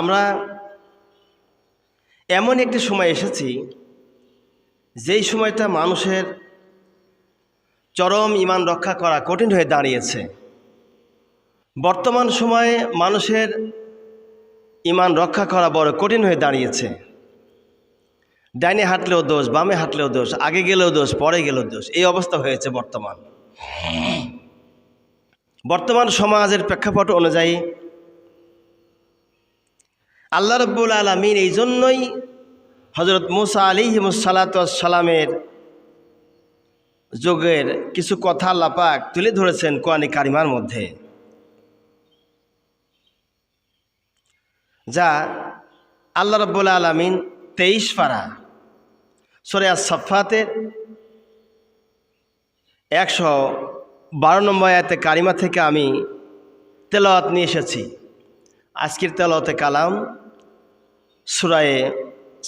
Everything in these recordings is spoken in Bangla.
আমরা এমন একটি সময় এসেছি যেই সময়টা মানুষের চরম ঈমান রক্ষা করা কঠিন হয়ে দাঁড়িয়েছে। বর্তমান সময়ে মানুষের ঈমান রক্ষা করা বড় কঠিন হয়ে দাঁড়িয়েছে। ডাইনে হাঁটলেও দোষ, বামে হাঁটলেও দোষ, আগে গেলেও দোষ, পরে গেলেও দোষ, এই অবস্থা হয়েছে বর্তমান সমাজের প্রেক্ষাপট অনুযায়ী আল্লাহ রাব্বুল আলামিন এই জন্যই হযরত মুসা আলাইহিসসালামের যুগের কিছু কথা আল্লাহ পাক তুলে ধরেছেন কোরআনে কারিমার মধ্যে, যা আল্লাহ রাব্বুল আলামিন 23 পারা সূরা আস-সাফফাতের 112 নম্বর আয়াতে কারিমা থেকে আমি তেলাওয়াত নিয়ে এসেছি। আজকের তেলাওয়াতে কালাম সূরা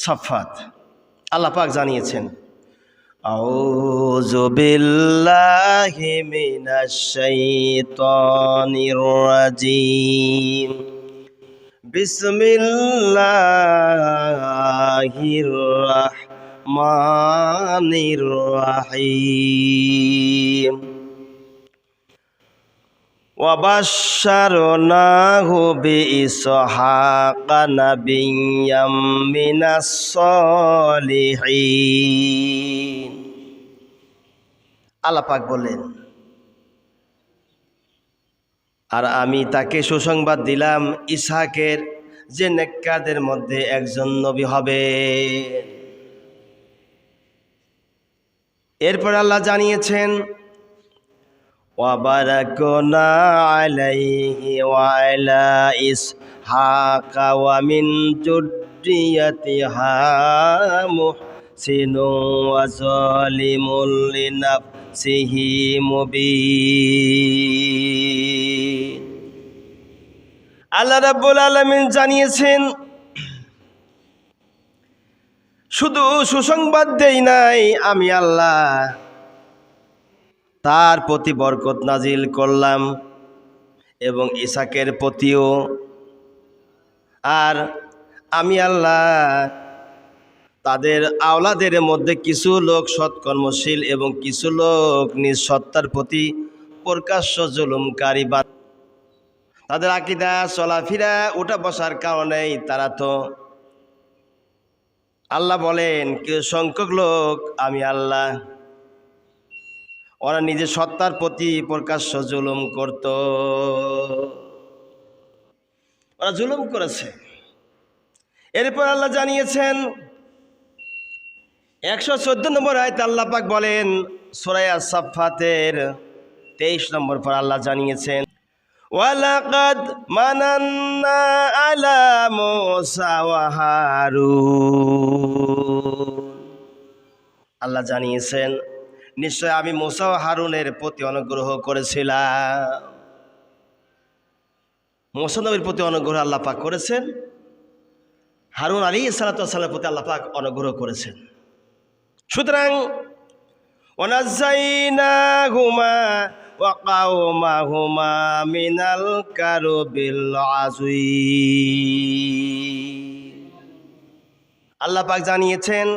সাফফাত। আল্লাহ পাক জানিয়েছেন, আউযু বিল্লাহি মিনাশ শাইতানির রাজিম, বিসমিল্লাহির রাহমানির রাহিম, ওয়াবাশশারনাহু বিইসহাকা নাবিয়্যাম মিনাস সলিহিন। আল্লাহ পাক বলেন, আর আমি তাকে সুসংবাদ দিলাম ইসহাকের যে নেককারদের মধ্যে একজন নবী হবে। এরপর আল্লাহ জানিয়েছেন, ওয়াবারাকনা আলাইহি ওয়া আলা ইসহাকা ওয়া মিন যুররিয়াতিহা মুহসিনুন ওয়া যালিমুন লিনাফসিহি মুবিন। আল্লাহ রাব্বুল আলামিন জানিয়েছেন, শুধু সুসংবাদ দেই নাই, আমি আল্লাহ তার প্রতি বরকত নাজিল করলাম এবং ইসহাকের প্রতিও। আর আমি আল্লাহ তাদের আওলাদের মধ্যে কিছু লোক সৎকর্মশীল এবং কিছু লোক নিজ সত্তার প্রতি প্রকাশ্য জুলুমকারী বা তাদের আকীদা চলাফেরা উঠা বসার কারণেই তারা তো, আল্লাহ বলেন, কিছু সংখ্যক লোক আমি আল্লাহ ওরা নিজের সত্তার প্রতি প্রকাশ্য জুলুম করত, ওরা জুলুম করেছে। এরপর আল্লাহ জানিয়েছেন 114 নম্বর আয়াতে আল্লাহ পাক বলেন সূরা আস-সাফফাতের 23 নম্বর পর আল্লাহ জানিয়েছেন, ওয়ালাকাদ মানান্না আলা মুসা ওয়া হারুন। আল্লাহ জানিয়েছেন, নিশ্চয় আমি মুসা ও হারুনের প্রতি অনুগ্রহ করেছিলাম। মুসা নবীর প্রতি অনুগ্রহ আল্লাহ পাক করেছেন, হারুন আলাইহিস সালামের প্রতি আল্লাহ পাক অনুগ্রহ করেছেন। সুতরাং ওয়ানাজ্জাইনাহুমা ওয়া কাওমাহুমা মিনাল কারবিল আযীম। আল্লাহ পাক জানিয়েছেন,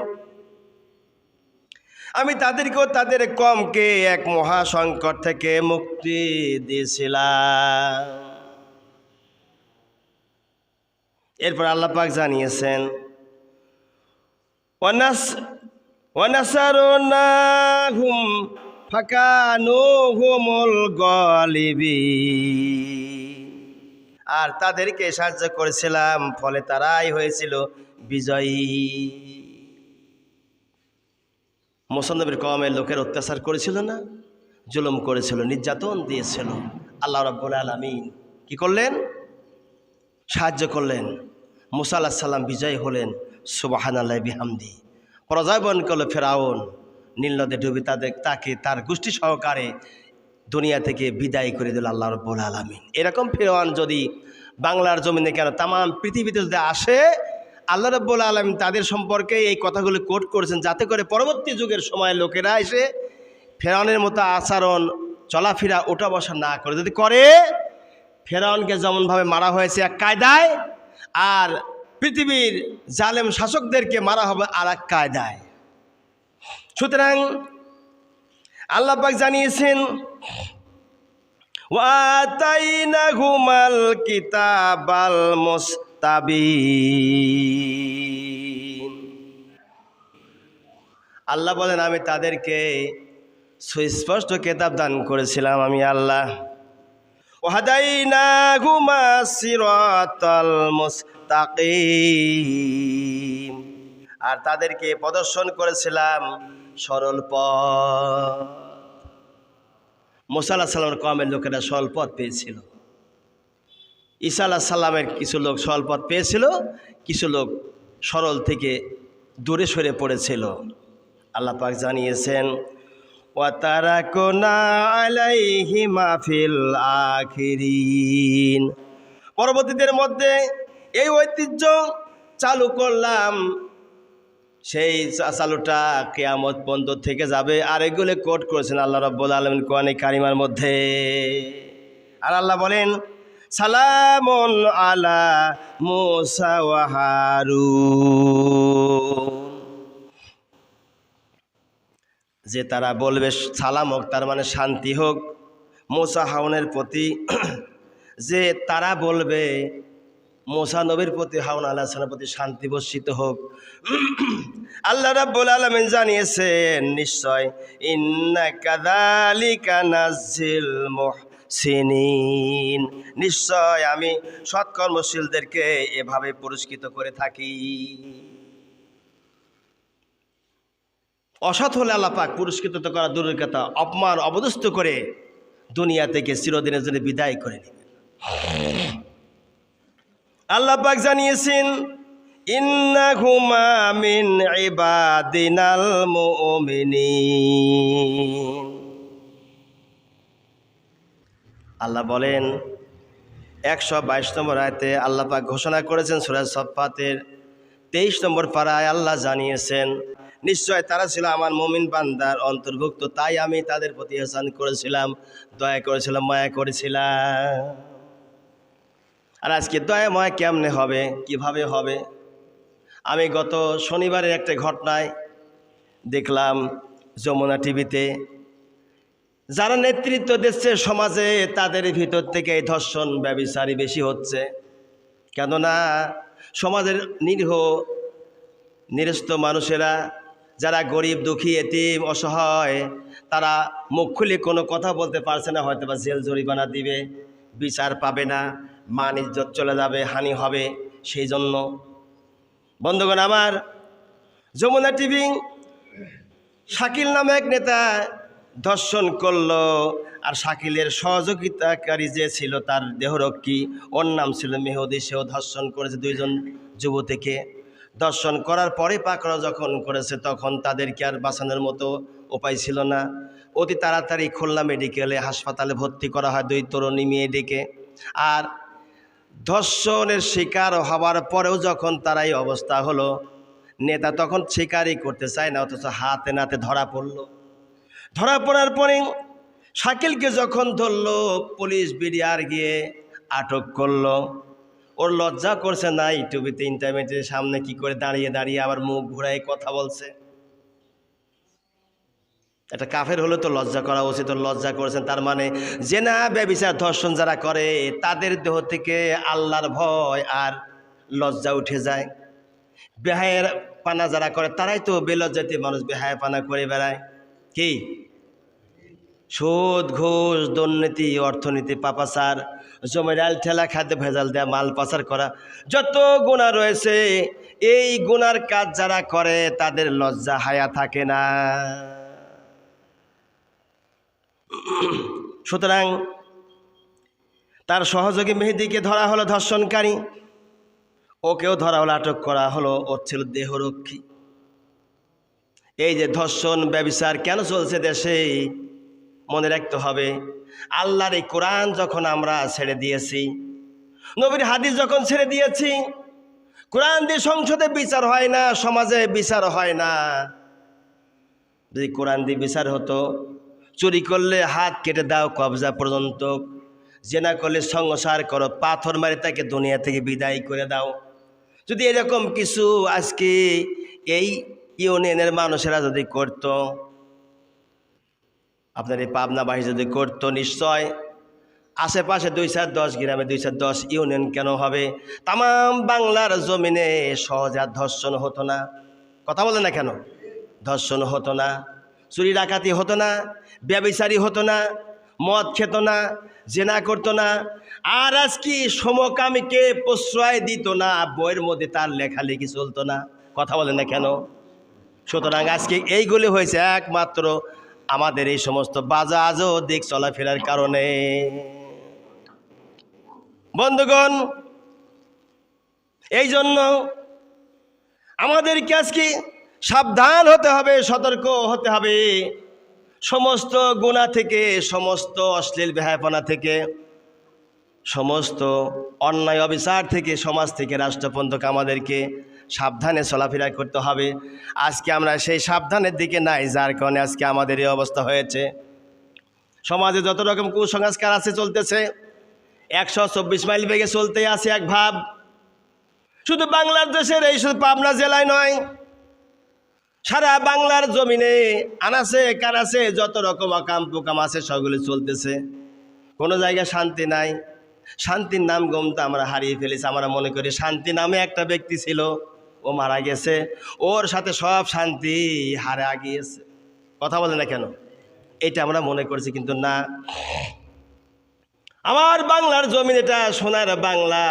আমি তাদেরকেও তাদের কওমকে এক মহা সংকট থেকে মুক্তি দিয়েছিলাম। এরপর আল্লাহ পাক জানিয়েছেন, ওয়ানাসারনাহুম ফাকানু হুমুল গালিবিন। আর তাদেরকে সাহায্য করেছিলাম, ফলে তারাই হয়েছিল বিজয়ী। মুসা নবীর কওমের লোকের অত্যাচার করেছিল না, জুলুম করেছিল, নির্যাতন দিয়েছিল। আল্লাহ রাব্বুল আলামিন কি করলেন? সাহায্য করলেন। মুসা আলাইহিস সালাম বিজয়ী হলেন। সুবহানাল্লাহি বিহামদি। পরাজয় বরণ করলো ফেরাউন, নীল নদে ডুবে তাকে তার গোষ্ঠী সহকারে দুনিয়া থেকে বিদায় করে দিল আল্লাহ রাব্বুল আলামিন। এরকম ফেরাউন যদি বাংলার জমিনে কেন তাম পৃথিবীতে যদি আসে, আল্লাহ রাব্বুল আলামিন তাদের সম্পর্কে এই কথাগুলো কোট করেছেন, যাতে করে পরবর্তী যুগের সময় লোকেরা এসে ফেরাউনের মতো আচরণ চলাফেরা ওঠা বসা না করে। যদি করে, ফেরাউনকে যেমনভাবে মারা হয়েছে এক কায়দায়, আর পৃথিবীর জালেম শাসকদেরকে মারা হবে আর এক কায়দায়। সুতরাং আল্লাহ পাক জানিয়েছেন ওয়াতাইনাহুমাল কিতাবাল মুস্তাবিন। আল্লাহ বলেন আমি তাদেরকে সুস্পষ্ট কিতাব দান করেছিলাম আমি আল্লাহ। ওয়াহাদাইনাহুমা সিরাতাল মুস্তাকিম, আর তাদেরকে প্রদর্শন করেছিলাম সরল পথ। মুসা আলাইহিস সালামের কওমের লোকেরা সরল পথ পেয়েছিল, ঈসা আলাইহিস সালামের কিছু লোক সরল পথ পেয়েছিল, কিছু লোক সরল থেকে দূরে সরে পড়েছিল। আল্লাহ পাক জানিয়েছেন ওয়াতারাকুনা আলাইহিমা ফিল আখিরিন, পরবর্তীদের মধ্যে এই ঐতিহ্য চালু করলাম, সেই চালুটা কিয়ামত পর্যন্ত থেকে যাবে। আর এগুলো কোট করেছেন আল্লাহ রাব্বুল আলামিন কোরআনে কারিমার মধ্যে। আর আল্লাহ বলেন সালামুন আলা মুসা ওয়া হারুন, যে তারা বলবে সালাম হোক, তার মানে শান্তি হোক, মুসা হারুনের প্রতি, যে তারা বলবে মুসা নবীর প্রতি, হারুন আলাইহিস সালামের প্রতি শান্তি বর্ষিত হোক। আল্লাহ রাব্বুল আলামিন জানিয়েছেন নিশ্চয় ইন্না কাযালিকা নাজিল মুহসিনিন, নিশ্চয় আমি সৎকর্মশীলদেরকে এভাবে পুরস্কৃত করে থাকি। অসৎ হলে আল্লাহ পাক পুরস্কৃত তো করা দূরের কথা, অপমান অবদস্থ করে দুনিয়া থেকে চিরদিনের জন্য বিদায় করে নেবেন। আল্লাহ পাক জানিয়েছেন ইন্নাহুমা মিন ইবাদিনাল মুমিনিন। আল্লাহ বলেন 122 নম্বর আয়াতে আল্লাহ পাক ঘোষণা করেছেন সূরা সাফফাতের 23 নম্বর পারায় আল্লাহ জানিয়েছেন নিশ্চয় তারা ছিল আমার মুমিন বান্দার অন্তর্ভুক্ত, তাই আমি তাদের প্রতি ইহসান করেছিলাম, দয়া করেছিলাম, মায়া করেছিলাম। আর আজকে দয়া মায়া কেমনে হবে, কিভাবে হবে? আমি গত শনিবারের একটা ঘটনায় দেখলাম যমুনা টিভিতে, যারা নেতৃত্ব দিচ্ছে সমাজে তাদের ভিতর থেকে এই ধর্ষণ ব্যভিচারী বেশি হচ্ছে। কেননা সমাজের নিরীহ নিরস্ত মানুষেরা, যারা গরিব দুঃখী এতিম অসহায়, তারা মুখ খুলে কোনো কথা বলতে পারছে না, হয়তো বা জেল জরিমানা দিবে, বিচার পাবে না, মান ইজ্জত চলে যাবে, হানি হবে। সেই জন্য বন্ধুগণ আমার, যমুনা টিভি শাকিল নামে এক নেতা ধর্ষণ করলো, আর শাকিলের সহযোগিতাকারী যে ছিল তার দেহরক্ষী, ওর নাম ছিল মেহেদী, সেও ধর্ষণ করেছে 2 জন যুবতীকে। দর্শন করার পরে পাকড়াও যখন করেছে তখন তাদেরকে আর বাঁচানোর মতো উপায় ছিল না। অতি তাড়াতাড়ি খুলনা মেডিকেলে হাসপাতালে ভর্তি করা হয় 2 তরুণী মেয়ে ডেকে। আর ধর্ষণের শিকার হওয়ার পরেও যখন তার এই অবস্থা হলো, নেতা তখন স্বীকারই করতে চায় না, অথচ হাতে নাতে ধরা পড়ল। ধরা পড়ার পরে শাকিলকে যখন ধরলো, পুলিশ বিডিআর গিয়ে আটক করলো। ওর লজ্জা করছে না, টিভিতে ইন্টারনেটের সামনে কি করে দাঁড়িয়ে দাঁড়িয়ে আবার মুখ ঘুরায় কথা বলছে। এটা কাফের হলে তো লজ্জা করা উচিত, লজ্জা করেছেন। তার মানে জেনা ব্যভিচার ধর্ষণ যারা করে তাদের দেহ থেকে আল্লাহর ভয় আর লজ্জা উঠে যায়। বেহায়ের পানা যারা করে তারাই তো বেলজ্জাতি মানুষ, বেহায়া পানা করে বেড়ায়। কি সুদ ঘুষ দুর্নীতি অর্থনীতি পাপাচার জমিরাল ঠেলা খাদ্য ভেজাল দেয়া মাল পাচার করা যত গুনাহ রয়েছে, এই গুনার কাজ যারা করে তাদের লজ্জা হায়া থাকে না। সুতরাং তার সহযোগী মেহেদীকে ধরা হলো ধর্ষণকারী, ওকেও ধরা হলো, আটক করা হলো, ওর ছিল দেহরক্ষী। এই যে ধর্ষণ ব্যভিচার কেন চলছে দেশে, মনে রাখতে হবে আল্লাহর এই কোরআন যখন আমরা ছেড়ে দিয়েছি, নবীর হাদিস যখন ছেড়ে দিয়েছি, কোরআন দিয়ে সংসদে বিচার হয় না, সমাজে বিচার হয় না। যদি কোরআন দিয়ে বিচার হতো, চুরি করলে হাত কেটে দাও কবজা পর্যন্ত, জেনা করলে সংসার করো, পাথর মারে তাকে দুনিয়া থেকে বিদায় করে দাও। যদি এরকম কিছু আজকে এই ইউনিয়নের মানুষেরা যদি করত, আপনার এই পাবনাবাসী যদি করত, নিশ্চয় আশেপাশে 210 গ্রামে 210 ইউনিয়ন কেন হবে, তাম বাংলার জমিনে সহজে আর ধর্ষণ হতো না। কথা বলে না কেন? ধর্ষণ হতো না, চুরি ডাকাতি হতো না, ব্যভিচারী হতো না, মদ খেত না, জেনা করতো না, আর আজকে সমকামীকে প্রশ্রয় দিত না, বইয়ের মধ্যে তার লেখালেখি চলতো না। কথা বলে না কেন? সুতরাং আজকে এইগুলি হয়েছে একমাত্র আমাদের এই সমস্ত বাজে দিক চলাফেরার কারণে। বন্ধুগণ, এই জন্য আমাদেরকে আজকে সাবধান হতে হবে, সতর্ক হতে হবে সমস্ত গুনাহ থেকে, সমস্ত অশ্লীল বেহায়াপনা থেকে, সমস্ত অন্যায় অবিচার থেকে, সমাজ থেকে রাষ্ট্র পর্যন্ত আমাদেরকে সাবধানে চলাফেরা করতে হবে। আজকে আমরা সেই সাবধানের দিকে নাই, যার কারণে আজকে আমাদের এই অবস্থা হয়েছে। সমাজে যত রকম কুসংস্কার আছে চলতেছে, 124 মাইল বেগে চলতে আছে এক ভাব। শুধু বাংলার দেশের এই শুধু পাবনা জেলায় নয়, সারা বাংলার জমিনে আনাছে কানাছে যত রকম আকাম পোকাম আছে সবগুলো চলতেছে। কোনো জায়গায় শান্তি নাই। শান্তির নাম গমতা আমরা হারিয়ে ফেলেছি। আমরা মনে করি শান্তি নামে একটা ব্যক্তি ছিল, ও মারা গেছে, ওর সাথে সব শান্তি হারে গিয়েছে। কথা বলে না কেন? এটা আমরা মনে করছি, কিন্তু না। আমার বাংলার জমিন এটা সোনার বাংলা।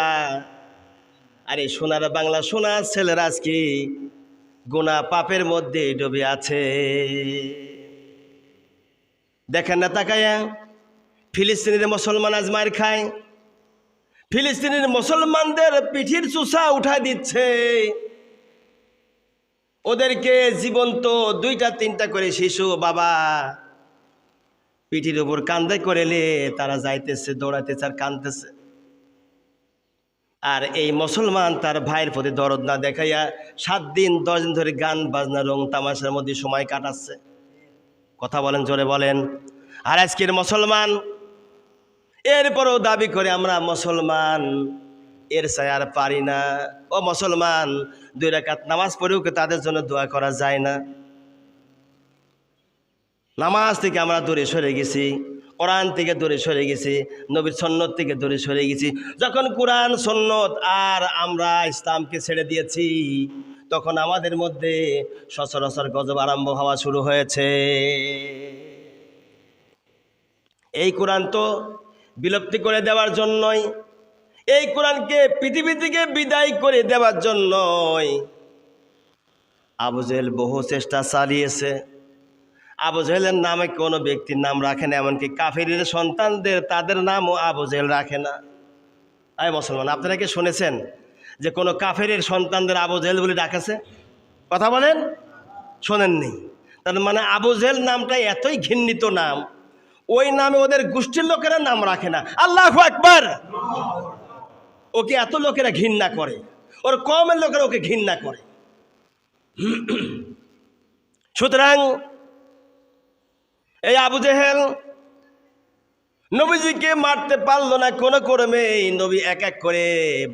আরে সোনার বাংলা, সোনার ছেলেরা আজকে গুনাহ পাপের মধ্যে ডুবে আছে। দেখেন না তাকায়া, ফিলিস্তিনের মুসলমান আজ মার খায়, ফিলিস্তিনের মুসলমানদের পিঠির চুষা উঠায় দিচ্ছে, ওদেরকে জীবন্ত 2টা-3টা করে শিশু বাবা পিঠির উপর কাঁধে করেলে তারা যাইতেছে, দৌড়াইতেছে আর কাঁদতেছে। আর এই মুসলমান তার ভাইয়ের প্রতি দরদ না দেখাইয়া 7 দিন 10 দিন ধরে গান বাজনা রং তামাশার মধ্যে সময় কাটাচ্ছে। কথা বলেন, জোরে বলেন। আর আজকের মুসলমান এরপরও দাবি করে আমরা মুসলমান, এর চাই আর পারি না। ও মুসলমান, 2 রাকাত নামাজ পড়েও তাদের জন্য দোয়া করা যায় না। নামাজ থেকে আমরা দূরে সরে গেছি, কোরআন থেকে দূরে সরে গেছি, নবীর সুন্নত থেকে দূরে সরে গেছি। যখন কোরআন সুন্নত আর আমরা ইসলামকে ছেড়ে দিয়েছি, তখন আমাদের মধ্যে সচরাচর গজব আরম্ভ হওয়া শুরু হয়েছে। এই কোরআন তো বিলুপ্তি করে দেওয়ার জন্যই, এই কোরআনকে পৃথিবী থেকে বিদায় করে দেওয়ার জন্যই আবু জেহেল বহু চেষ্টা চালিয়েছে। আবু জেহেলের নামে কোনো ব্যক্তির নাম রাখে না, এমনকি কাফিরের সন্তানদের তাদের নামও আবু জেহেল রাখে না। আয় মুসলমান, আপনারা কি শুনেছেন যে কোনো কাফিরের সন্তানদের আবু জেহেল বলে ডাকেছে? কথা বলেন, শোনেননি? তার মানে আবু জেহেল নামটা এতই ঘৃণিত নাম, ওই নামে ওদের গোষ্ঠীর লোকেরা নাম রাখে না। আল্লাহু আকবার! ওকে এত লোকেরা ঘৃণা করে, ওর কওমের লোকেরা ওকে ঘৃণা করে। সুতরাং এই আবু জেহেল নবীজিকে মারতে পারলো না কোনো ক্রমে। এই নবী এক এক করে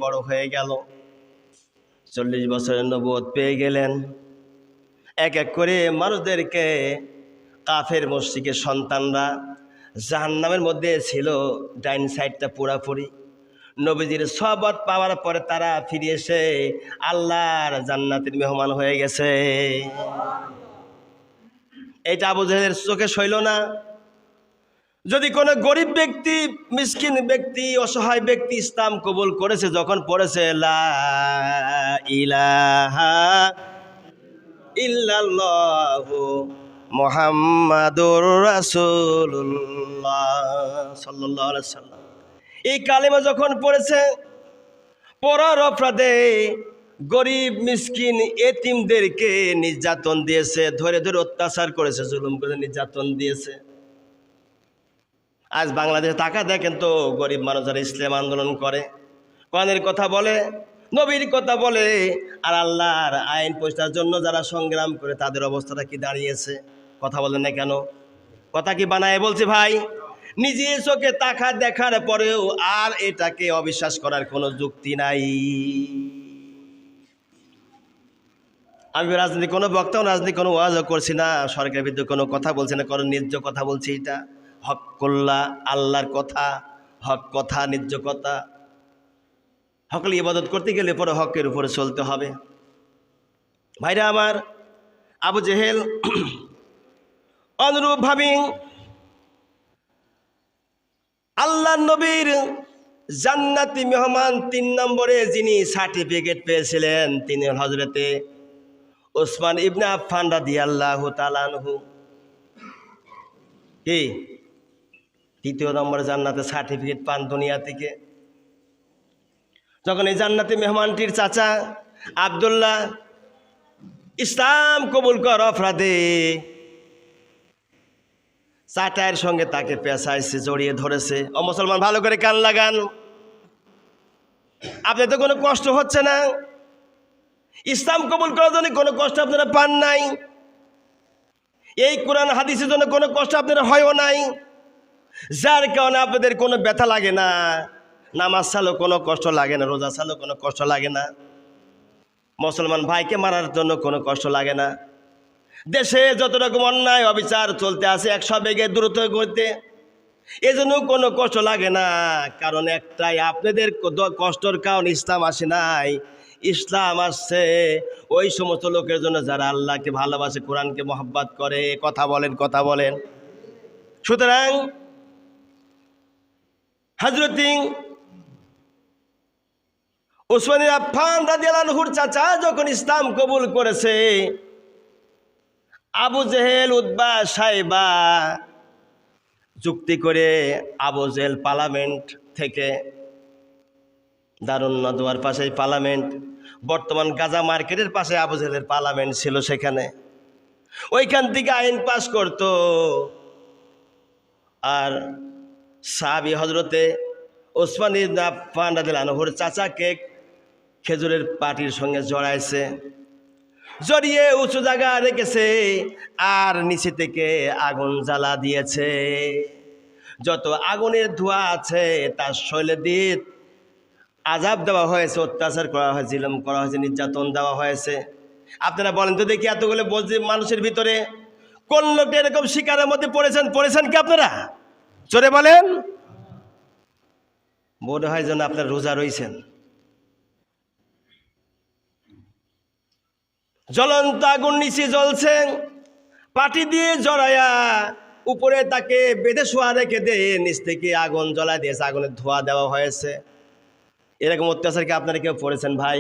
বড় হয়ে গেল, 40 বছরের নবুয়ত পেয়ে গেলেন। এক এক করে মানুষদেরকে, কাফের মুশরিকের সন্তানরা জাহান্নামের মধ্যে ছিল, ডাইন সাইডটা পুরাপুরি। নবীজির সহবত পাওয়ার পরে তারা ফিরে এসে আল্লাহর জান্নাতের মেহমান হয়ে গেছে। এটা আবু জেহেলের চোখে সইল না। যদি কোনো গরিব ব্যক্তি, মিসকিন ব্যক্তি, অসহায় ব্যক্তি ইসলাম কবুল করেছে, যখন পড়েছে লা ইলাহা ইল্লাল্লাহু মুহাম্মাদুর রাসূলুল্লাহ সাল্লাল্লাহু আলাইহি ওয়াসাল্লাম, এই কালেমা যখন পড়েছে, পড়ার অপরাধে গরিব মিসকিন এতিমদেরকে নির্যাতন দিয়েছে, ধরে ধরে অত্যাচার করেছে, জুলুম করে নির্যাতন দিয়েছে। আজ বাংলাদেশে টাকা দেখেন তো, গরিব মানুষ যারা ইসলাম আন্দোলন করে, কোরআনের কথা বলে, নবীর কথা বলে, আর আল্লাহর আইন প্রতিষ্ঠার জন্য যারা সংগ্রাম করে, তাদের অবস্থাটা কি দাঁড়িয়েছে? কথা বলেন না কেন? কথা কি বানায় বলছি ভাই? নিজের চোখে তাকা দেখার পরেও আর এটাকে অবিশ্বাস করার কোনো যুক্তি নাই। আমি রাজনীতি কোনো বক্তাও, রাজনীতি কোনো ওয়াজও করছি না, সরকারের বিরুদ্ধে কোনো কথা বলছি না, কোনো ন্যায্য কথা বলছি। এটা হক কল্লা, আল্লাহর কথা, হক কথা, ন্যায্য কথা। হকলে ইবাদত করতে গেলে পরে হকের উপরে চলতে হবে। ভাইরা আমার, আবু জেহেল অনুরূপভাবে আল্লাহ নবীর জান্নাতি মেহমান 3 নম্বরে যিনি সার্টিফিকেট পেয়েছিলেন তিনি হযরতে ওসমান ইবনে আফফান রাদিয়াল্লাহু তাআলা আনহু। কি 3য় নম্বরে জান্নাতের সার্টিফিকেট পান দুনিয়া থেকে। যখন এই জান্নাতি মেহমানটির চাচা আব্দুল্লাহ ইসলাম কবুল কর অপরাধে চাটায়ের সঙ্গে তাকে পেঁচাইছে, জড়িয়ে ধরেছে। ও মুসলমান, ভালো করে কান লাগান। আপনাদের তো কোনো কষ্ট হচ্ছে না, ইসলাম কবুল করার জন্য কোনো কষ্ট আপনারা পান নাই, এই কোরআন হাদিসের জন্য কোনো কষ্ট আপনারা হয়ও নাই, যার কারণে আপনাদের কোনো ব্যথা লাগে না। নামাজ ছাড়লেও কোনো কষ্ট লাগে না, রোজা ছাড়লেও কোনো কষ্ট লাগে না, মুসলমান ভাইকে মারার জন্য কোনো কষ্ট লাগে না। দেশে যত রকম অন্যায় অবিচার চলতে আছে 100 বেগে দ্রুত করতে, এজন্য কোনো কষ্ট লাগে না। কারণ একটাই, আপনাদের কষ্টর কারণ ইসলাম আসে নাই, ইসলাম আসছে ওই সমস্ত লোকের জন্য যারা আল্লাহকে ভালোবাসে, কোরআনকে মহব্বত করে। কথা বলেন, কথা বলেন। সুতরাং হযরত ওসমান ইবনে আফফান রাদিয়াল্লাহু আনহুর চাচা যখন ইসলাম কবুল করেছে, আবু জেহেল, উতবা, সাইবা যুক্তি করে আবু জেহেল পার্লামেন্ট থেকে, দারুন নদওয়ার পাশে পার্লামেন্ট, বর্তমান গাজা মার্কেটের পাশে আবু জেহেলের পার্লামেন্ট ছিল, সেখানে ওইখান থেকে আইন পাস করত। আর সাহাবী হযরতে ওসমান ইবনে আফফান রাদিয়াল্লাহু আনহুর চাচাকে খেজুরের পাটির সঙ্গে জড়াইছে, জড়িয়ে উঁচু জায়গা রেখেছে, আর নিচে থেকে আগুন জ্বালা দিয়েছে। যত আগুনের ধোঁয়া আছে তার শৈলে দিয়ে আযাব দেওয়া হয়েছে, অত্যাচার করা হয়েছে, জুলুম করা হয়েছে, নির্যাতন দেওয়া হয়েছে। আপনারা বলেন তো দেখি, এতগুলো বলছি মানুষের ভিতরে কোন লোকটা এরকম শিকারের মধ্যে পড়েছেন কি আপনারা? জোরে বলেন। মনে হয় যেন আপনারা রোজা রয়েছেন। জ্বলন্ত আগুন নিচে জ্বলছে, পাটি দিয়ে জড়ায়া উপরে তাকে বেঁধে শোয়া রেখে দিয়ে নিচ থেকে আগুন জ্বলায় দিয়েছে, আগুনের ধোঁয়া দেওয়া হয়েছে। এরকম অত্যাচার কি আপনারা কেউ পড়েছেন ভাই?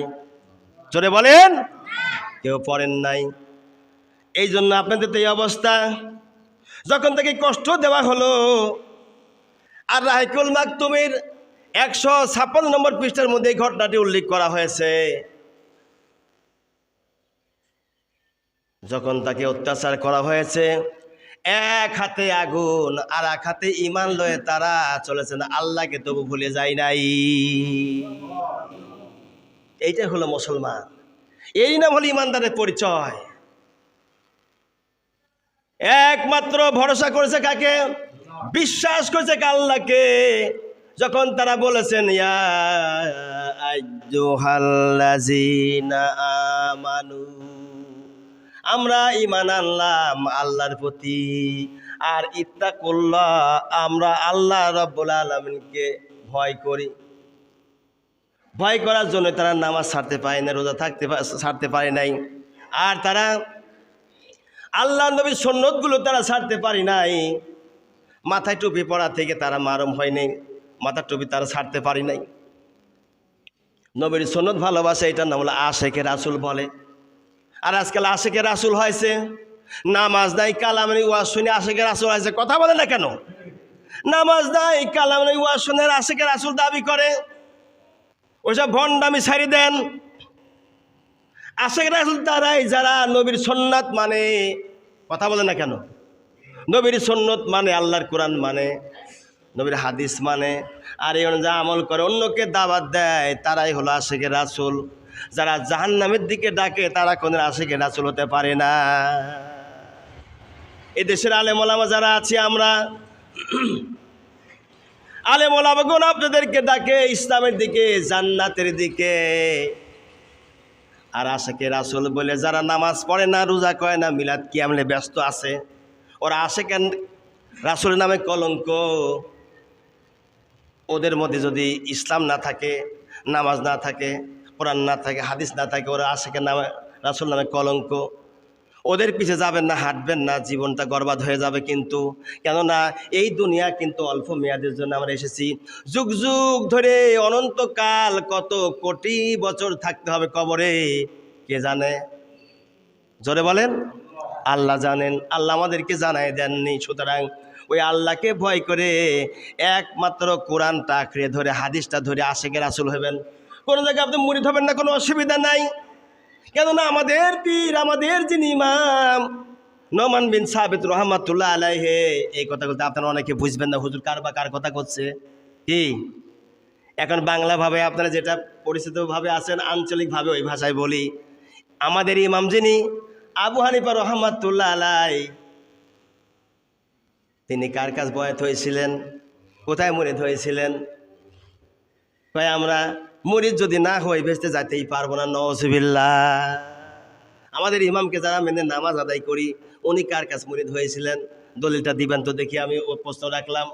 জোরে বলেন। কেউ পড়েন নাই। এই জন্য আপনাদের তো এই অবস্থা। যখন থেকে কষ্ট দেওয়া হলো, আর রাহিকুল মাকতুমের 156 নম্বর পৃষ্ঠার মধ্যে এই ঘটনাটি উল্লেখ করা হয়েছে। যখন তাকে অত্যাচার করা হয়েছে, এক হাতে আগুন আর এক হাতে ঈমান লয়ে তারা চলেছেন, আল্লাহকে তবু ভুলে যায় নাই। এইটাই হলো মুসলমান, এই নাম হলো ঈমানদারের পরিচয়। একমাত্র ভরসা করেছে কাকে? বিশ্বাস করেছে আল্লাহকে। যখন তারা বলেছেন ইয়া আইয়ুহাল্লাযীনা আমানু, আমরা ঈমান আনলাম আল্লাহর প্রতি, আর ইত্তাকুল্লাহ, আমরা আল্লাহ রাব্বুল আলামিনকে ভয় করি। ভয় করার জন্য তারা নামাজ ছাড়তে পারে না, রোজা ছাড়তে পারে নাই, আর তারা আল্লাহ নবীর সুন্নতগুলো তারা ছাড়তে পারে নাই। মাথায় টুপি পরা থেকে তারা মারুম হয় নাই, মাথার টুপি তারা ছাড়তে পারে নাই। নবীর সুন্নত ভালোবাসে, এটার নাম হলো আশেকে রাসূল বলে। আর আজকাল আশেকে রাসূল হয়েছে, নামাজ নাই কালাম নেই, ওয়াজ শুনে আশেকে রাসূল হয়েছে। কথা বলে না কেন? নামাজ নাই কালাম নেই, ওয়াজ শুনে আশেকে রাসূল দাবি করে। ওইসব ভণ্ডামি ছাড়ি দেন। আশেকে রাসূল তারাই যারা নবীর সুন্নাত মানে। কথা বলে না কেন? নবীর সুন্নত মানে, আল্লাহর কোরআন মানে, নবীর হাদিস মানে, আর এই অনুযায়ী আমল করে, অন্যকে দাওয়াত দেয়, তারাই হলো আশেকে রাসূল। যারা জাহান্নামের দিকে ডাকে তারা কোনো আশেকে রাসূল হতে পারে না। এই দেশের আলেম ওলামা যারা আছি আমরা, আলেম ওলামাগণ আপনাদেরকে ডাকে ইসলামের দিকে, জান্নাতের দিকে। আর আশেকে রাসূল বলে যারা নামাজ পড়ে না, রোজা করে না, মিলাদ কিয়ামে ব্যস্ত আছে, ওরা আশেকে রাসূলের নামে কলঙ্ক। ওদের মধ্যে যদি ইসলাম না থাকে, নামাজ না থাকে, কোরআন না থাকে, হাদিস না থাকে, ওরা আশেকের নামে রাসূল নামে কলঙ্ক। ওদের পিছে যাবেন না, হাঁটবেন না, জীবনটা বরবাদ হয়ে যাবে। কিন্তু কেননা এই দুনিয়া কিন্তু অল্প মেয়াদের জন্য আমরা এসেছি। যুগ যুগ ধরে অনন্তকাল কত কোটি বছর থাকতে হবে কবরে, কে জানে? জোরে বলেন। আল্লাহ জানেন, আল্লাহ আমাদেরকে জানাই দেননি। সুতরাং ওই আল্লাহকে ভয় করে একমাত্র কোরআনটা আঁকড়ে ধরে, হাদিসটা ধরে আশেকে রাসূল হবেন। কোনো জায়গায় আপনি মুরিদ হবেন না, কোনো অসুবিধা নাই। কেননা আমাদের পীর, আমাদের যিনি ইমাম নোমান বিন সাবিত রহমাতুল্লাহ আলাইহি, এই কথা বলতে আপনারা অনেকে বুঝবেন না, হুজুর কার কথা করছে কি। এখন বাংলাভাবে আপনারা যেটা পরিচিতভাবে আছেন, আঞ্চলিকভাবে ওই ভাষায় বলি। আমাদের ইমাম যিনি আবু হানিফা রহমাতুল্লাহ আলাইহি, তিনি কার কাছে বয়াত হয়েছিলেন, কোথায় মুরিদ হয়েছিলেন? ভাই আমরা মুরিদ যদি না হই বেঁচতে যাইতেই পারবো না, নওয়াজুবিল্লাহ। আমাদের ইমামকে যারা মেনে নামাজ আদায় করি, উনি কার কাছে মুরিদ হয়েছিলেন? দলিলটা দিবেন তো দেখি। আমি ও প্রশ্ন রাখলাম,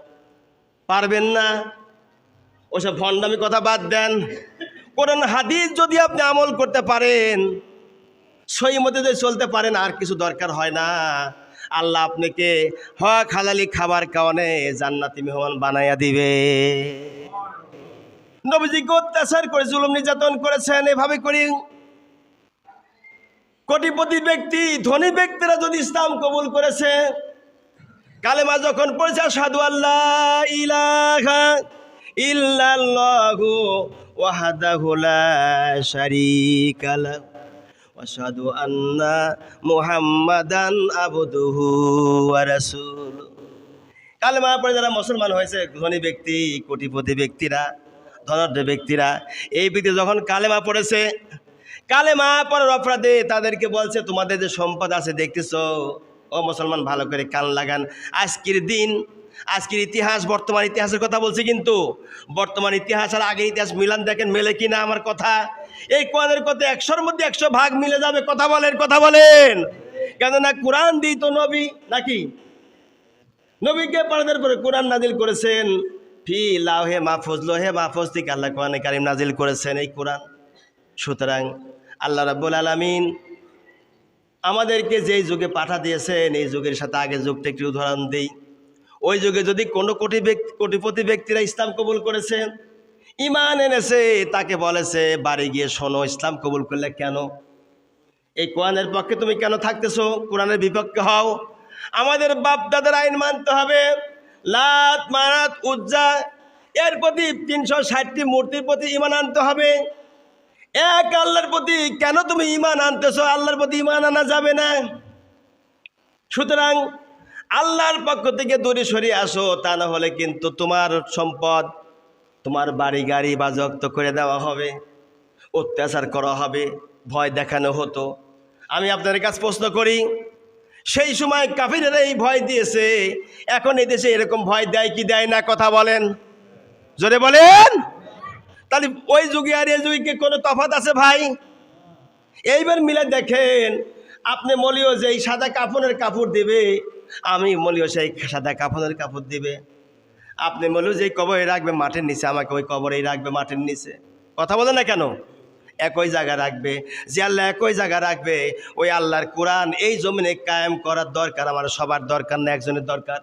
পারবেন না? ওসব ভণ্ডামি কথা বাদ দেন। কোরআন হাদিস যদি আপনি আমল করতে পারেন, সহি মতে যদি চলতে পারেন, আর কিছু দরকার হয় না। আল্লাহ আপনাকে হক হালালি খাবার কারণে জান্নাতি মেহমান বানাইয়া দিবে। নবীজিকে অত্যাচার করে জুলুম নির্যাতন করেছেন। এভাবে করি কোটিপতি ব্যক্তি, ধনী ব্যক্তিরা যদি ইসলাম কবুল করেছে, কালেমা যখন পড়েছে আশহাদু আল্লা ইলাহা ইল্লাল্লাহু ওয়াহদাহু লা শারীকা লাহু ওয়া আশহাদু আন্না মুহাম্মাদান আবদুহু ওয়া রাসূলুহু। কালেমা পড়ে যারা মুসলমান হয়েছে, ধনী ব্যক্তি, কোটিপতি ব্যক্তিরা, ধনাঢ্য ব্যক্তিরা, এই ব্যক্তি যখন কালেমা পড়েছে, কালেমা পড়ার অপরাধে তাদেরকে বলছে তোমাদের যে সম্পদ আছে দেখতেছ, ও মুসলমান ভালো করে কান লাগান। আজকের দিন, আজকের ইতিহাস, বর্তমান ইতিহাসের কথা বলছি, কিন্তু বর্তমান ইতিহাস আর আগের ইতিহাস মিলান দেখেন, মেলে কিনা আমার কথা। এই কোরআনের কথা 100-র মধ্যে 100 ভাগ মিলে যাবে। কথা বলেন, কথা বলেন। কেননা কোরআন দিই তো নবী, নাকি? নবীকে পাড়াদের পরে কোরআন নাজিল করেছেন। ফি লাওহে মাহফুজ, লোহে মাহফুজ থেকে আল্লাহ কোরআনে কারিম নাজিল করেছেন এই কোরআন। সুতরাং আল্লাহ রাব্বুল আলামিন আমাদেরকে যেই যুগে পাঠা দিয়েছেন, এই যুগের সাথে আগের যুগটা একটু উদাহরণ দিই। ওই যুগে যদি কোনো কোটিপতি ব্যক্তিরা ইসলাম কবুল করেছে, ইমান এনেছে, তাকে বলেছে বাড়ি গিয়ে শোনো, ইসলাম কবুল করলে কেন? এই কোরআনের পক্ষে তুমি কেন থাকতেছো? কোরআনের বিপক্ষে হও। আমাদের বাপ দাদার আইন মানতে হবে। লাত, মানাত, উজ্জা, এর প্রতি 360টি মূর্তির প্রতি ঈমান আনতে হবে। এক আল্লাহর প্রতি কেন তুমি ঈমান আনতেছো? আল্লাহর প্রতি ঈমান আনা যাবে না। সুতরাং আল্লাহর পক্ষ থেকে দূরে সরিয়ে আসো, তা না হলে কিন্তু তোমার সম্পদ, তোমার বাড়ি গাড়ি বাজেয়াপ্ত করে দেওয়া হবে, অত্যাচার করা হবে, ভয় দেখানো হতো। আমি আপনাদের কাছে প্রশ্ন করি, সেই সময় কাফিরেরা এই ভয় দিয়েছে, এখন এই দেশে এরকম ভয় দেয় কি দেয় না? কথা বলেন, জোরে বলেন। তাহলে ওই যুগে আর এই যুগে কোনো তফাৎ আছে ভাই? এইবার মিলে দেখেন, আপনি মলিও যে এই সাদা কাফনের কাপড় দিবে, আমি মলিও সেই সাদা কাফনের কাপড় দিবে। আপনি মলিও যে কবরে রাখবে মাটির নিচে, আমাকে ওই কবরেই রাখবে মাটির নিচে। কথা বলে না কেন? একই জায়গা রাখবে। যে আল্লাহ একই জায়গা রাখবে, ওই আল্লাহর কোরআন এই জমিনে কায়েম করার দরকার আমার সবার দরকার না একজনের দরকার?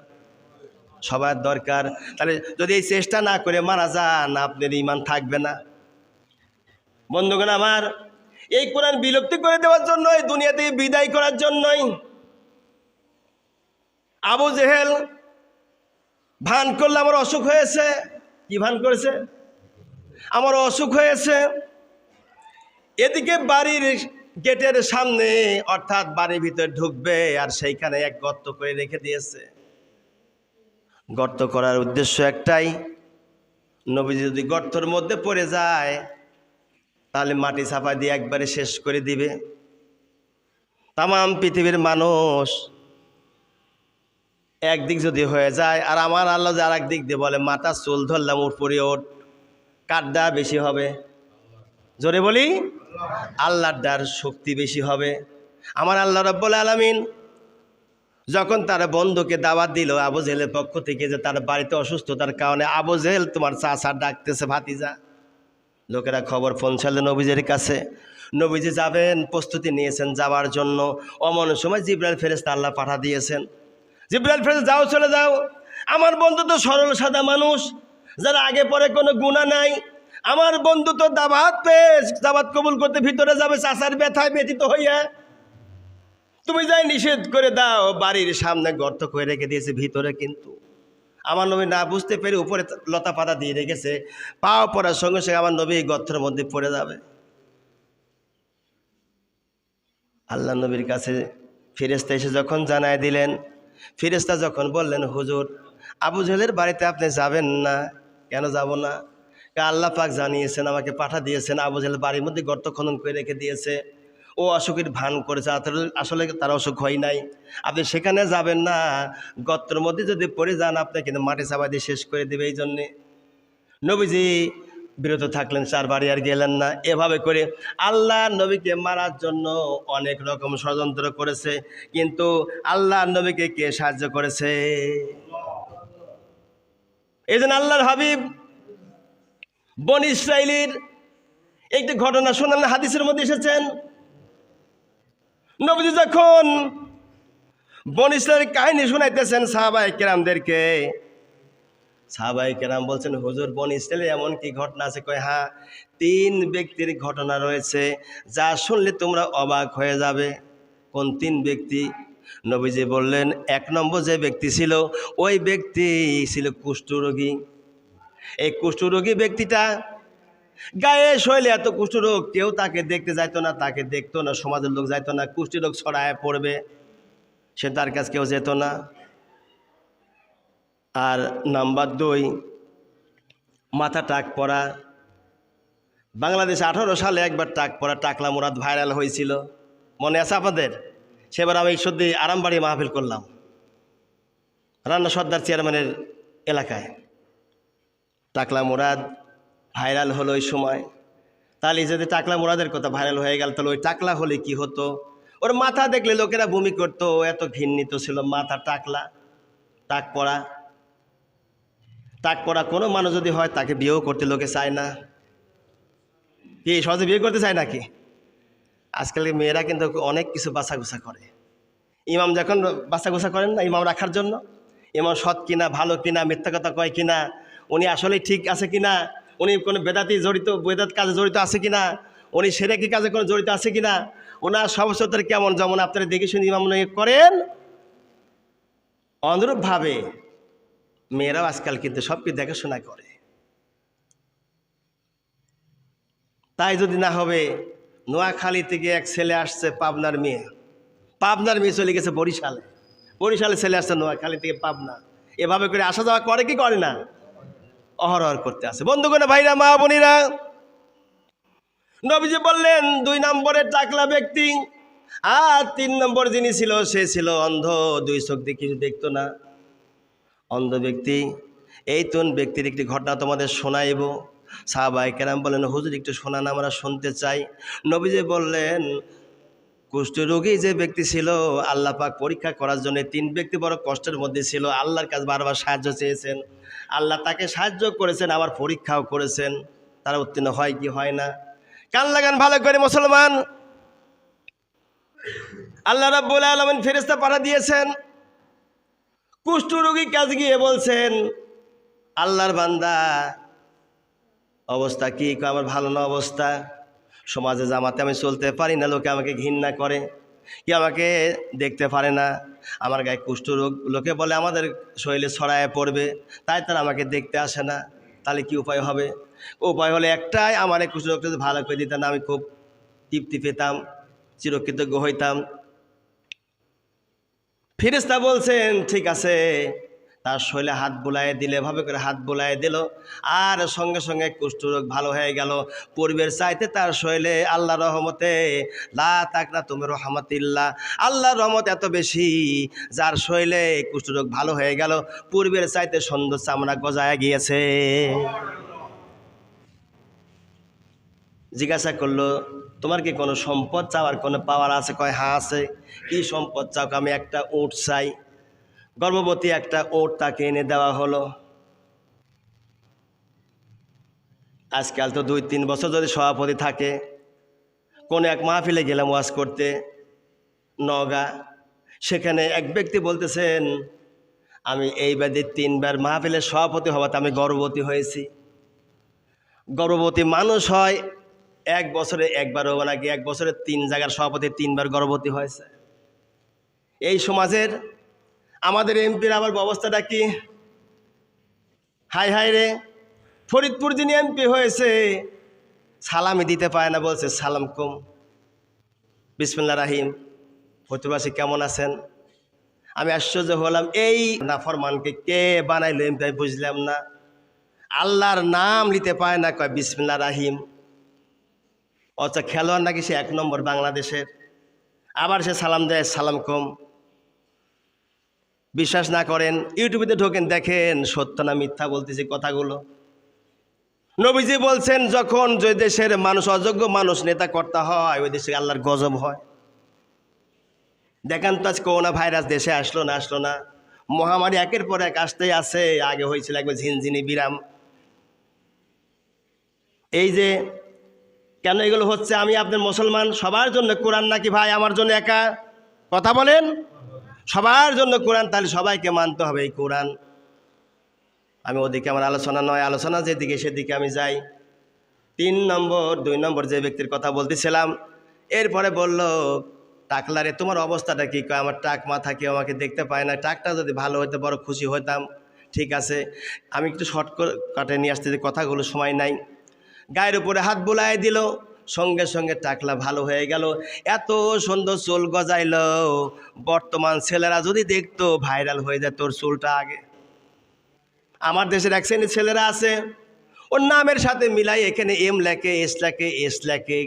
সবার দরকার। তাহলে যদি এই চেষ্টা না করে মারা যান, আপনার ঈমান থাকবে না। বন্ধুগণ আমার, এই কোরআন বিলুপ্তি করে দেওয়ার জন্যই, দুনিয়া থেকে বিদায় করার জন্যই আবু জেহেল ভান করলে আমার অসুখ হয়েছে। কি ভান করেছে? আমার অসুখ হয়েছে। এদিকে বাড়ির গেটের সামনে, অর্থাৎ বাড়ির ভিতরে ঢুকবে, আর সেইখানে এক গর্ত করে রেখে দিয়েছে। গর্ত করার উদ্দেশ্য একটাই, নবীজি যদি গর্তর মধ্যে পড়ে যায় তাহলে মাটি চাপা দিয়ে একবারে শেষ করে দিবে। তামাম পৃথিবীর মানুষ একদিক যদি হয়ে যায়, আর আমার আল্লাহ যে আর একদিক দিয়ে বলে মাথা চুল ধরলাম উপরে ওঠ, কারটা বেশি হবে? জোরে বলি, আল্লাহর ডার শক্তি বেশি হবে। আমার আল্লাহ রাব্বুল আলামিন যখন তার বন্ধুকে দাওয়াত দিল আবু জেহেলের পক্ষ থেকে, যে তার বাড়িতে অসুস্থতার কারণে আবু জেহেল তোমার চাচা ডাকতেছে ভাতিজা, লোকেরা খবর পৌঁছালো নবীজির কাছে। নবীজি যাবেন, প্রস্তুতি নিয়েছেন যাওয়ার জন্য। অমন সময় জিবরাইল ফেরেশতা আল্লাহ পাঠা দিয়েছেন। জিবরাইল ফেরেশতা, যাও চলে যাও, আমার বন্ধু তো সরল সাদা মানুষ, যারা আগে পরে কোনো গুনাহ নাই, আমার বন্ধু তো দাওয়াত কবুল করতে ভিতরে যাবে চাচার ব্যথায় ব্যথিত হইয়া, তুমি যাই নিষেধ করে দাও। বাড়ির সামনে গর্ত করে রেখে দিয়েছে ভিতরে, কিন্তু আমার নবী না বুঝতে পেরে উপরে লতা পাতা দিয়ে রেখেছে, পাও পড়ার সঙ্গে সঙ্গে আমার নবী এই গর্তের মধ্যে পড়ে যাবে। আল্লাহ নবীর কাছে ফেরেশতা এসে যখন জানায় দিলেন, ফেরেশতা যখন বললেন, হুজুর আবু জেহেলের বাড়িতে আপনি যাবেন না। কেন যাব না? আল্লাহ পাক জানিয়েছেন, আমাকে পাঠা দিয়েছেন, আবু জেহেল বাড়ির মধ্যে গর্ত খনন করে রেখে দিয়েছে, ও অসুখের ভান করেছে, আসলে তার অসুখ হয় নাই, আপনি সেখানে যাবেন না। গর্তের মধ্যে যদি পড়ে যান আপনি কিন্তু মাটি চাপা দিয়ে শেষ করে দেবে। এই জন্যে নবীজি বিরত থাকলেন, চার বাড়ি আর গেলেন না। এভাবে করে আল্লাহ নবীকে মারার জন্য অনেক রকম ষড়যন্ত্র করেছে, কিন্তু আল্লাহ নবীকে কে সাহায্য করেছে? এই জন্য আল্লাহর হাবিব বনী ইসরাইলের একটি ঘটনা শোনালেন, হাদিসের মধ্যে এসেছেন। নবীজি যখন বনী ইসরাইলের কাহিনী শোনাইতেছেন সাহাবায়ে কেরামদেরকে, সাহাবায়ে কেরাম বলছেন, হুজুর বনী ইসরাইলে এমন কি ঘটনা আছে? কয়, হ্যাঁ, 3 ব্যক্তির ঘটনা রয়েছে যা শুনলে তোমরা অবাক হয়ে যাবে। কোন 3 ব্যক্তি? নবীজি বললেন, 1 নম্বর যে ব্যক্তি ছিল, ওই ব্যক্তি ছিল কুষ্ঠরোগী। এই কুষ্ঠরোগী ব্যক্তিটা গায়ে শৈলে এত কুষ্ঠরোগ, কেউ তাকে দেখতে যাইতো না, তাকে দেখতো না, সমাজের লোক যাইতো না, কুষ্ঠরোগ ছড়ায় পড়বে, সে তার কাছে কেউ যেত না। আর নাম্বার 2, মাথা টাক পড়া। বাংলাদেশে 18 সালে একবার টাক পড়া টাকলা মুরাদ ভাইরাল হয়েছিল, মনে আছে আপনাদের? সেবার আমি সত্যি আরামবাড়ি মাহফিল করলাম, রান্না সর্দার চেয়ারম্যানের এলাকায়। টাকলা মুরাদ ভাইরাল হলো ওই সময়। তাহলে যদি টাকলা মুরাদের কথা ভাইরাল হয়ে গেল, তাহলে ওই টাকলা হলে কি হতো? ওর মাথা দেখলে লোকেরা বমি করতো, এত ঘৃণিত ছিল মাথা। টাকলা, টাক পড়া। টাক পড়া কোনো মানুষ যদি হয় তাকে বিয়েও করতে লোকে চায় না। কি সহজে বিয়ে করতে চায় নাকি? আজকাল মেয়েরা কিন্তু অনেক কিছু বাছাগুছা করে। ইমাম যখন বাছাগুছা করেন না ইমাম রাখার জন্য, ইমাম সৎ কিনা, ভালো কিনা, মিথ্যা কথা কয় কিনা, উনি আসলে ঠিক আছে কিনা, উনি কোনো বেদাত কাজে জড়িত আছে কিনা, উনি সেরেকি কাজে কোনো জড়িত আছে কিনা, ওনার সবস্তর কেমন, যেমন আপনারা দেখে শুনে ইমাম করেন, অনুরূপভাবে মেয়েরাও আজকাল কিন্তু সব কিছু দেখাশোনা করে। তাই যদি না হবে, নোয়াখালী থেকে এক ছেলে আসছে, পাবনার মেয়ে চলে গেছে বরিশালে ছেলে আসছে নোয়াখালী থেকে পাবনা। এভাবে করে আসা যাওয়া করে কি করে না? অহরহ করতে আছে। বন্ধুগণ, ভাইরা, মা বোনেরা, নবীজি বললেন 2 নম্বরের টাকলা ব্যক্তি। আর 3 নম্বর যিনি ছিল, সে ছিল অন্ধ, 2 চোখ দিয়ে কিছু দেখতো না, অন্ধ ব্যক্তি। এই 3 ব্যক্তির একটি ঘটনা তোমাদের শোনাইব। সাহাবায়ে কেরাম বললেন, হুজুর একটু শোনান, আমরা শুনতে চাই। নবীজি বললেন, কুষ্ঠরোগী যে ব্যক্তি ছিল, আল্লাহ পাক পরীক্ষা করার জন্য 3 ব্যক্তি বড় কষ্টের মধ্যে ছিল, আল্লাহর কাছে বারবার সাহায্য চেয়েছেন, আল্লাহ তাকে সাহায্য করেছেন, আবার পরীক্ষাও করেছেন, তারা উত্তীর্ণ হয় কি হয় না। কান লাগান ভালো করে মুসলমান। আল্লাহ রাব্বুল আলামিন ফেরেশতা পাঠা দিয়েছেন, কুষ্ঠরোগী কাছে গিয়ে বলছেন, আল্লাহর বান্দা অবস্থা কি? আমার ভালো না অবস্থা, সমাজে জামাতে আমি চলতে পারি না, লোকে আমাকে ঘৃণা করে, কি আমাকে দেখতে পারে না, আমার গায়ে কুষ্ঠরোগ, লোকে বলে আমাদের শরীরে ছড়ায় পড়বে, তাই তারা আমাকে দেখতে আসে না। তাহলে কি উপায় হবে? উপায় হলে একটাই, আমার এই কুষ্ঠরোগটা যদি ভালো করে দিতেন আমি খুব তৃপ্তি পেতাম, চিরকৃতজ্ঞ হইতাম। ফেরেশতা বলছেন, ঠিক আছে, তার শরীরে হাত বুলাইয়ে দিলে, এভাবে করে হাত বুলাইয়ে দিল, আর সঙ্গে সঙ্গে কুষ্ঠরোগ ভালো হয়ে গেল। পূর্বের চাইতে তার শরীরে আল্লাহ রহমতে, লা তাকনাতু মির রাহমাতিল্লাহ, আল্লাহর রহমত এত বেশি, যার শরীরে কুষ্ঠরোগ ভালো হয়ে গেল, পূর্বের চাইতে সুন্দর চামড়া গজায় গিয়েছে। জিজ্ঞাসা করলো, তোমার কি কোনো সম্পদ চাওয়ার কোনো পাওয়ার আছে? কয় হ্যাঁ আছে। কি সম্পদ চাও? আমি একটা উট চাই। গর্ভবতী একটা উট তাকে এনে দেওয়া হলো। আজকাল তো 2-3 বছর যদি সভাপতি থাকে, কোনো এক মাহফিলে গেলাম ওয়াজ করতে নওগাঁ, সেখানে এক ব্যক্তি বলতেছেন, আমি এই বাদে 3 বার মাহফিলের সভাপতি হওয়াতে আমি গর্ভবতী হয়েছি। গর্ভবতী মানুষ হয় 1 বছরে একবার হবে নাকি? 1 বছরে 3 জায়গার সভাপতি 3 বার গর্ভবতী হয়েছে। এই সমাজের আমাদের এমপির আবার ব্যবস্থাটা কি? হাই হাই রে, ফরিদপুর যিনি এমপি হয়েছে সালামি দিতে পারে না, বলছে সালাম কম। বিসমিল্লাহ রাহিম, ফরিদপুরবাসী কেমন আছেন? আমি আশ্চর্য হলাম, এই নাফরমানকে কে বানাইলো এমপি আমি বুঝলাম না। আল্লাহর নাম নিতে পারে না, কয় বিসমিল্লাহ রাহিম। অথচ খেলোয়াড় নাকি সে 1 নম্বর বাংলাদেশের, আবার সে সালাম দেয় সালাম কম। বিশ্বাস না করেন ইউটিউবে ঢোকেন, দেখেন সত্য না মিথ্যা বলতেছি কথাগুলো। নবীজি বলছেন, যখন যে দেশের মানুষ অযোগ্য মানুষ নেতা কর্তা হয়, ওই দেশে আল্লাহর গজব হয়। দেখেন তো আজ করোনা ভাইরাস দেশে আসলো না, মহামারী একের পর এক আসতেই আছে। আগে হয়েছিল একবার ঝিনঝিনি বিরাম। এই যে কেন এগুলো হচ্ছে? আমি আপনার মুসলমান, সবার জন্য কোরআন নাকি ভাই আমার জন্য একা? কথা বলেন, সবার জন্য কোরআন, তাহলে সবাইকে মানতে হবে এই কোরআন। আমি ওদিকে আমার আলোচনা নয়, আলোচনা যেদিকে সেদিকে আমি যাই। 2 নম্বর যে ব্যক্তির কথা বলতেছিলাম, এরপরে বলল, টাকলারে তোমার অবস্থাটা কি? কয় আমার টাক মাথা, কেউ আমাকে দেখতে পায় না, টাকটা যদি ভালো হইতে বড় খুশি হইতাম। ঠিক আছে, আমি একটু শর্টকাটে নিয়ে আসতে, কথাগুলো সময় নাই। গায়ের উপরে হাত বুলায় দিল, সঙ্গে সঙ্গে টাকলা ভালো হয়ে গেল। এত সুন্দর চুল গজাইল, বর্তমান ছেলেরা যদি দেখতো ভাইরাল হয়ে যায় তোর চুলটা আগে। আমার দেশের এক শ্রেণীর ছেলেরা আছে, ওর নামের সাথে মিলাই এখানে এম লেখে, এস লেখে,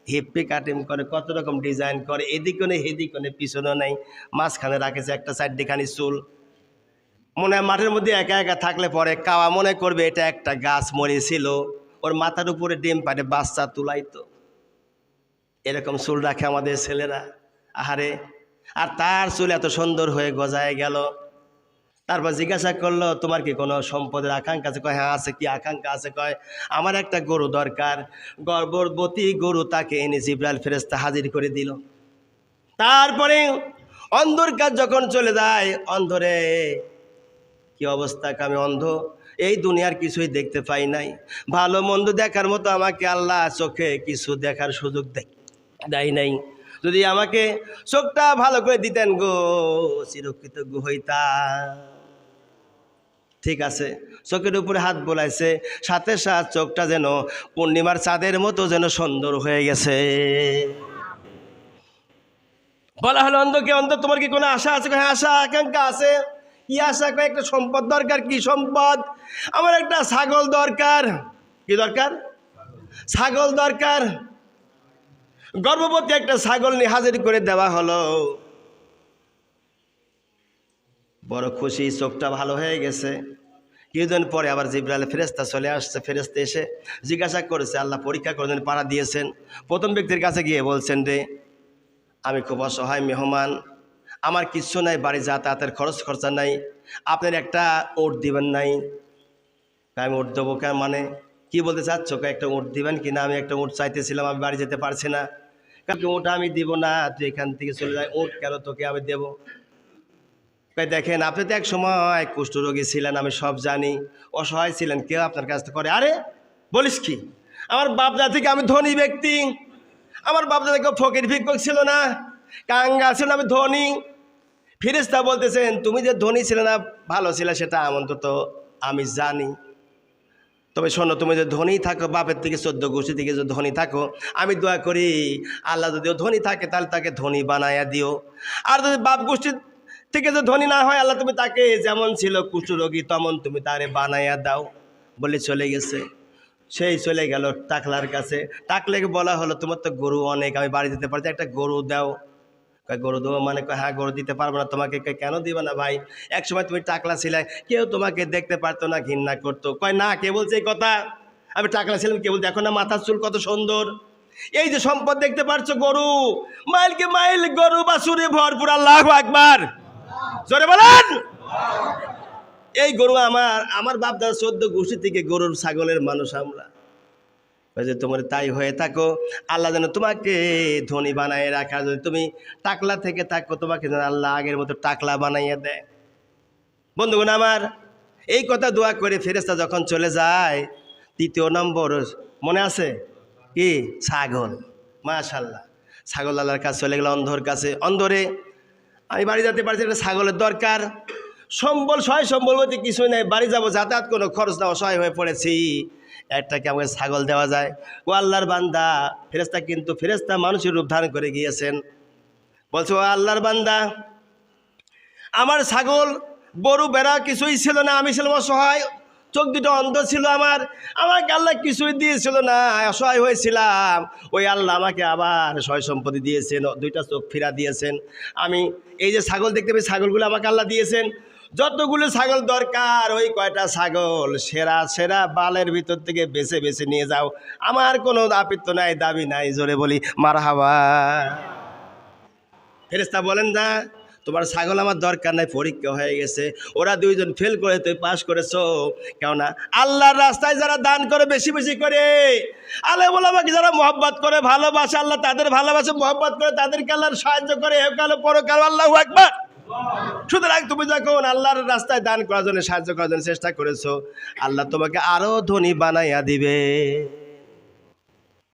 হিপ্পি কাটিং করে, কত রকম ডিজাইন করে, এদিকে নেই হেদিকে নেই, পিছনেও নেই, মাঝখানে রাখেছে একটা 4 চুল। মনে হয় মাঠের মধ্যে একা একা থাকলে পরে কাওয়া মনে করবে এটা একটা গাছ মরেছিল, ওর মাথার উপরে ডিম পাড়ে বাচ্চা তুলাইতো। এরকম চুল রাখে আমাদের ছেলেরা, আহারে। আর তার চুল এত সুন্দর হয়ে গজায় গেল। তারপর জিজ্ঞাসা করলো, তোমার কি কোনো সম্পদের আকাঙ্ক্ষা আছে? কয় হ্যাঁ আছে। কি আকাঙ্ক্ষা আছে? কয় আমার একটা গরু দরকার। গর্ভবতী গরু তাকে এনে জিবরাইল ফেরেশতা হাজির করে দিল। তারপরে অন্ধর কাজ যখন চলে যায়, অন্ধরে কি অবস্থা? আমি অন্ধ, এই দুনিয়ার কিছুই দেখতে পাই নাই, ভালো মন্দ দেখার মতো আমাকে আল্লাহ চোখে কিছু দেখার সুযোগ দেয় নাই। যদি আমাকে চোখটা ভালো করে দিতেন গো, চিরকৃতজ্ঞ হইতাম। ঠিক আছে, চোখের উপরে হাত বোলাইছে, সাথে সাথে চোখটা যেন পূর্ণিমার চাঁদের মতো যেন সুন্দর হয়ে গেছে। বলা হলো, অন্ধকে, অন্ধ তোমার কি কোনো আশা আছে? হ্যাঁ আশা আকাঙ্ক্ষা আছে। কি আশা? একটা সম্পদ দরকার। কি সম্পদ? আমার একটা ছাগল দরকার। কি দরকার? ছাগল দরকার। গর্ভবতী একটা ছাগল নিয়ে হাজির করে দেওয়া হলো। বড় খুশি, চোখটা ভালো হয়ে গেছে। কিছুদিন পরে আবার জিবরাইল ফেরেশতা চলে আসছে। ফেরেশতা এসে জিজ্ঞাসা করেছে, আল্লাহ পরীক্ষা করেছেন, পাড়া দিয়েছেন। প্রথম ব্যক্তির কাছে গিয়ে বলছেন, রে আমি খুব অসহায় মেহমান, আমার কিচ্ছু নাই, বাড়ি যাতায়াতের খরচা নাই, আপনার একটা ওট দিবেন নাই। আমি ওট দেবো কেন? মানে কি বলতে চাচ্ছ? একটা ওট দিবেন কিনা? আমি একটা ওট চাইতেছিলাম, আমি বাড়ি যেতে পারছি না। কারণ ওটা আমি দিব না, তুই এখান থেকে চলে যায়। ওট কেন তোকে আমি দেবো? দেখেন, আপনি তো এক সময় কুষ্ঠরোগী ছিলেন, আমি সব জানি, অসহায় ছিলেন, কেউ আপনার কাছ থেকে করে। আরে বলিস কি? আমার বাপদা থেকে আমি ধনী ব্যক্তি, আমার বাপদা থেকে ফকির ভিক্ষুক ছিল না, কাঙ্গাল ছিল না, আমি ধনী। ফেরেশতা বলতেছেন, তুমি যে ধনী ছিলে না, ভালো ছিলে, সেটা অন্তত আমি জানি। তবে শোনো, তুমি যদি ধনী থাকো, বাপের থেকে 14 গোষ্ঠী থেকে যদি ধনী থাকো, আমি দোয়া করি আল্লাহ যদিও ধনী থাকে তাহলে তাকে ধনী বানায়া দিও। আর যদি বাপ গোষ্ঠীর থেকে যে ধনী না হয়, আল্লাহ তুমি তাকে যেমন ছিল কুষ্ঠরোগী তেমন তুমি তারে বানাইয়া দাও বলে চলে গেছে। সেই চলে গেল টাকলার কাছে। টাকলাকে বলা হলো তোমার তো গরু অনেক, আমি বাড়ি দিতে পারছি, একটা গরু দাও। গরু দেবো মানে? হ্যাঁ গরু দিতে পারবো না। তোমাকে কেন দিবে না ভাই? এক সময় তুমি টাকলা ছিলে, কেউ তোমাকে দেখতে পারতো না, ঘৃণা করতো। কয় না, কে বলছে এই কথা? আমি টাকলা ছিলাম, কে বলছে? এখন না মাথার চুল কত সুন্দর। এই যে সম্পদ দেখতে পারছো, গরু মাইলকে মাইল গরু বাছুরে ভরপুর। আল্লাহু আকবার, জোরে বলেন। এই গরু আমার বাপ দাদা 14 গোষ্ঠী থেকে গরুর ছাগলের মানুষ আমরা। যে তোমার তাই হয়ে থাকো, আল্লাহ যেন তোমাকে ধনী বানায় রাখা। যদি তুমি টাকলা থেকে থাকো, তোমাকে যেন আল্লাহ আগের মতো টাকলা বানাইয়া দেয়। বন্ধুগণ আমার, এই কথা দোয়া করে ফেরেশতা যখন চলে যায়, 3 নম্বর মনে আছে কি? ছাগল। মাশাআল্লাহ, ছাগল আল্লাহর কাছে চলে গেল, অন্ধর কাছে। অন্ধরে আমি বাড়ি যেতে পারছি, একটা ছাগলের দরকার। সম্বল সহায় সম্বল বলতে কিছুই নাই, বাড়ি যাবো, যাতায়াত কোনো খরচ না, অসহায় হয়ে পড়েছি, একটাকে আমাকে ছাগল দেওয়া যায়। ও আল্লাহর বান্দা, ফেরেশতা কিন্তু ফেরেশতা মানুষের রূপ ধারণ করে গিয়েছেন। বলছে ও আল্লাহর বান্দা, আমার ছাগল গরু বেড়া কিছুই ছিল না, আমি ছিলাম অসহায়, চোখ দুটো অন্ধ ছিল আমাকে আল্লাহ কিছুই দিয়েছিল না, অসহায় হয়েছিলাম। ওই আল্লাহ আমাকে আবার সয় সম্পত্তি দিয়েছেন, 2টা চোখ ফিরা দিয়েছেন। আমি এই যে ছাগল দেখতে পাই, ছাগলগুলো আমাকে আল্লাহ দিয়েছেন। যতগুলো ছাগল দরকার, ওই কয়টা ছাগল সেরা সেরা বালের ভিতর থেকে বেছে বেছে নিয়ে যাও, আমার কোনো আপত্তি নাই, দাবি নাই। জোরে বলি মারহাবা। ফেরেশতা বলেন না, তোমার ছাগল আমার দরকার নাই, পরীক্ষা হয়ে গেছে, ওরা 2 জন ফেল করে তুই পাস করেছো। কেননা আল্লাহর রাস্তায় যারা দান করে বেশি বেশি করে, আলে বলে আমাকে যারা মহব্বত করে ভালোবাসে, আল্লাহ তাদের ভালোবাসে, মহব্বত করে তাদেরকে আল্লাহর সাহায্য করে, একালে পরকাল। আল্লাহু আকবার। সুতরাং তুমি যখন আল্লাহর রাস্তায় দান করার জন্য, সাহায্য করার জন্য চেষ্টা করেছো, আল্লাহ তোমাকে আরো ধনী বানাইয়া দিবে।